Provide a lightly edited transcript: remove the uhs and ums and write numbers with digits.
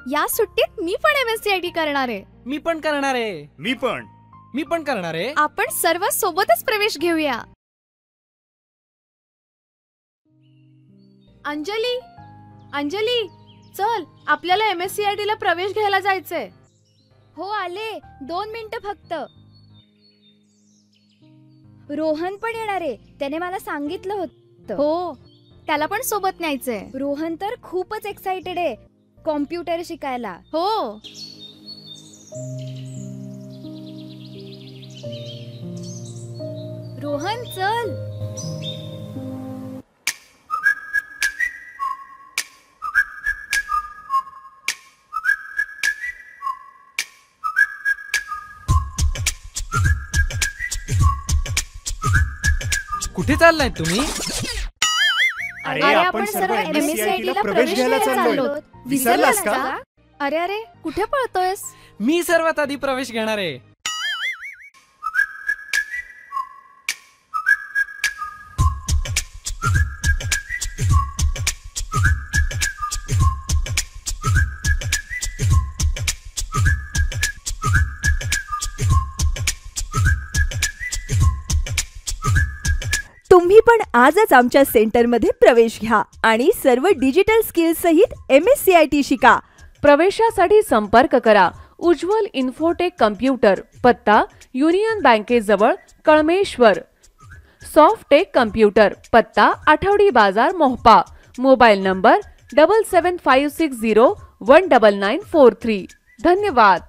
या सुट्टीत मी पण MSCIT करणार आहे. मी पण करणार आहे. मी पण करणार आहे. आपण सर्व सोबतच प्रवेश घेऊया. अंजली चल, आपल्याला MSCIT ला प्रवेश घ्यायला जायचंय. हो आले, 2 मिनिटं फक्त. रोहन पण येणार आहे, त्याने मला सांगितलं होतं. हो, त्याला पण सोबत न्यायचंय. रोहन तर खूपच एक्साइटेड आहे कॉम्प्युटर शिकायला. हो, रोहन चल. कुठे चाललाय तुम्ही? अरे आपण सर्व MSCIT ला प्रवेश घ्यायला चाललोय. विसरलास का? अरे कुठे पळतोयस? मी सर्वात आधी प्रवेश घेणार आहे. तुम्ही पण आजच आमच्या सेंटरमध्ये प्रवेश घ्या आणि सर्व डिजिटल स्किल्स सहित MSCIT शिका. प्रवेशासाठी संपर्क करा उज्ज्वल इन्फोटेक कम्प्युटर, पत्ता युनियन बँकेजवळ कळमेश्वर. सॉफ्टेक कम्प्युटर, पत्ता आठवडी बाजार मोहपा. Mobile number 7756019943. धन्यवाद.